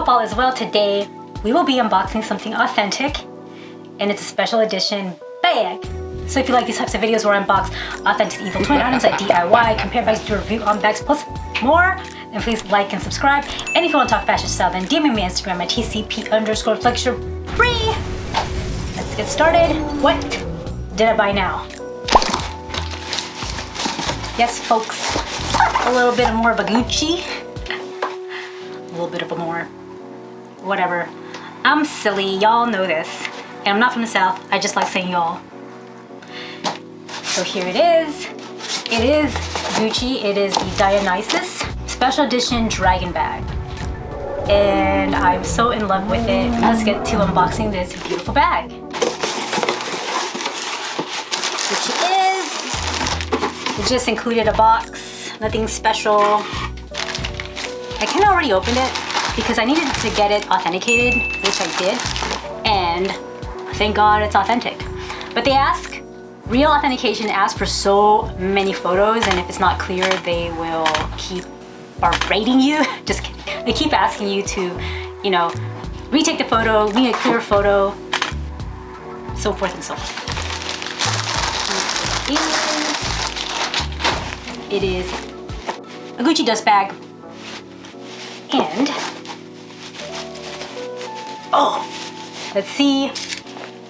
hope all is well. Today we will be unboxing something authentic, and it's a special edition bag. So if you like these types of videos where I unbox authentic evil twin items like DIY, compare bags, do a review on bags, plus more, then please like and subscribe. And if you want to talk fashion style, then DM me on Instagram at TCP_FlexureFree. Let's get started. What did I buy now? Yes, folks, a little bit more of a Gucci. A little bit of a more, whatever. I'm silly, y'all know this. And I'm not from the South, I just like saying y'all. So here it is. It is Gucci, it is the Dionysus Special Edition Dragon Bag. And I'm so in love with it. Let's get to unboxing this beautiful bag. Which is, it just included a box, nothing special. I kind of already opened it because I needed to get it authenticated, which I did. And thank God it's authentic. But they ask, real authentication asks for so many photos, and if it's not clear, they will keep berating you. Just kidding. They keep asking you to, you know, retake the photo, we need a clear photo, so forth and so on. It is a Gucci dust bag, and oh, let's see,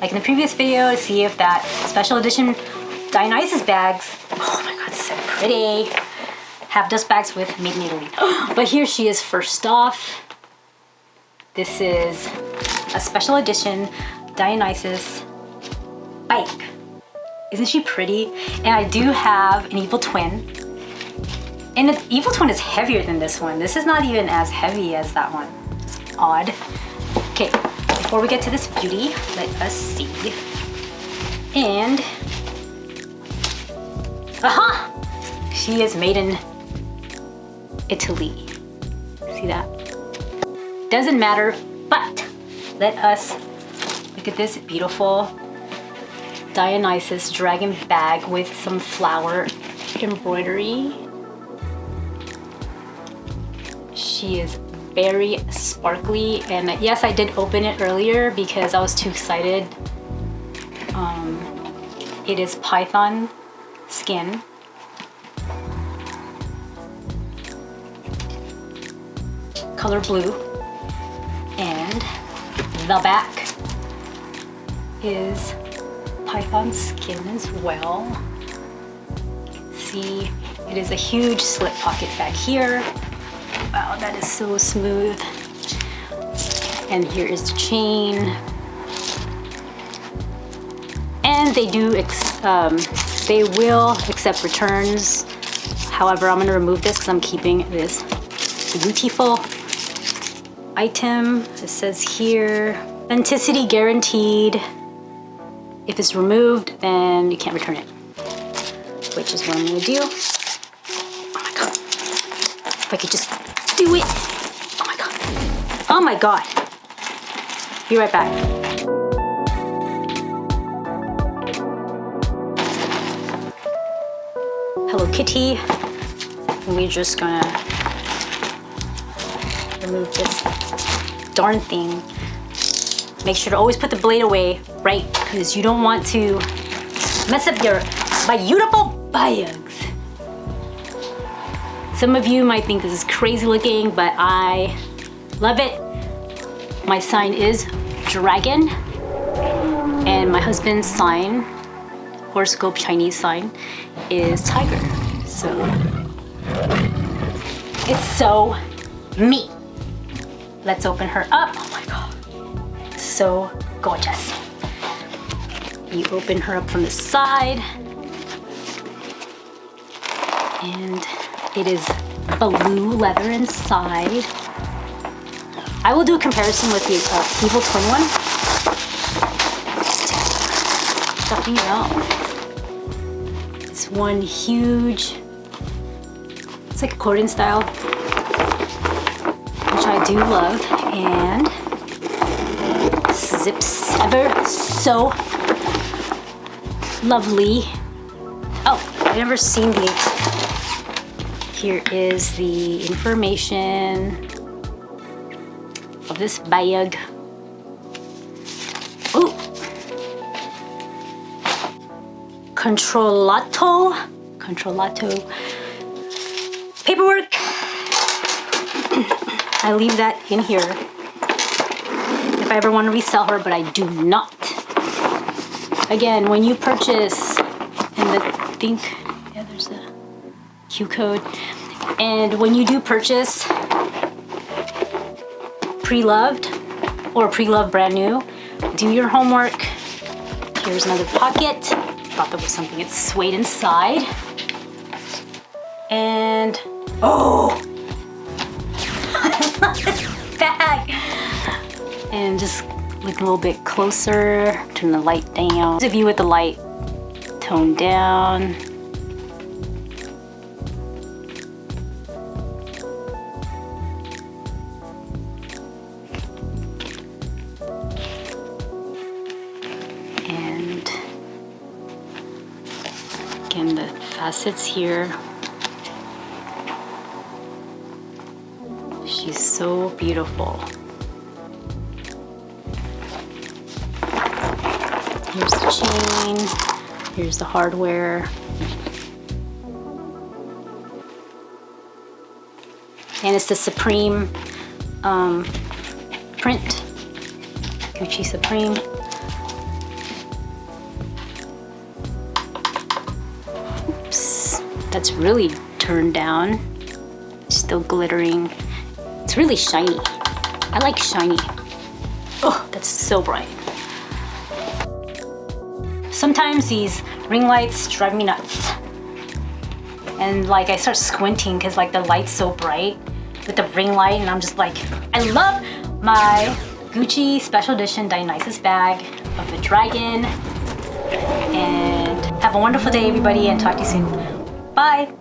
like in the previous video, to see if that special edition Dionysus bags, oh my God, so pretty, have dust bags with made in Italy. But here she is first off. This is a special edition Dionysus bag. Isn't she pretty? And I do have an evil twin. And the evil twin is heavier than this one. This is not even as heavy as that one. It's odd. Okay, before we get to this beauty, let us see. And, aha! She is made in Italy. See that? Doesn't matter, but let us look at this beautiful Dionysus dragon bag with some flower embroidery. She is very sparkly, and yes, I did open it earlier because I was too excited. It is python skin. Color blue, and the back is python skin as well. See, it is a huge slip pocket back here. Wow, that is so smooth. And here is the chain. And they do, they will accept returns. However, I'm gonna remove this because I'm keeping this beautiful item. It says here, authenticity guaranteed. If it's removed, then you can't return it, which is what I'm gonna do. Oh my God. If I could just do it. Oh my God. Oh my God. Be right back. Hello Kitty. And we're just gonna remove this darn thing. Make sure to always put the blade away, right? Because you don't want to mess up your beautiful bags. Some of you might think this is crazy looking, but I love it. My sign is dragon, and my husband's sign, horoscope Chinese sign, is tiger. So it's so me. Let's open her up. Oh my God, so gorgeous. You open her up from the side, and it is blue leather inside. I will do a comparison with the evil twin one. Stuffing it out. It's one huge, it's like accordion style, which I do love, and zips ever so lovely. Oh, I've never seen the, here is the information. of this bag. Ooh. Controllato paperwork. I leave that in here if I ever want to resell her, but I do not. Again, when you purchase, and I think, yeah, there's a Q code, and when you do purchase pre-loved or pre-loved brand new, do your homework. Here's another pocket. Thought there was something that swayed inside. And oh, I love this bag. And just look a little bit closer. Turn the light down. The view with the light toned down. And again, the facets here. She's so beautiful. Here's the chain. Here's the hardware. And it's the Supreme print. Gucci Supreme. Oops. That's really turned down. Still glittering. It's really shiny. I like shiny. Oh, that's so bright. Sometimes these ring lights drive me nuts. And like I start squinting because like the light's so bright with the ring light, and I'm just like, I love my Gucci special edition Dionysus bag of the dragon. And have a wonderful day, everybody, and talk to you soon. Bye.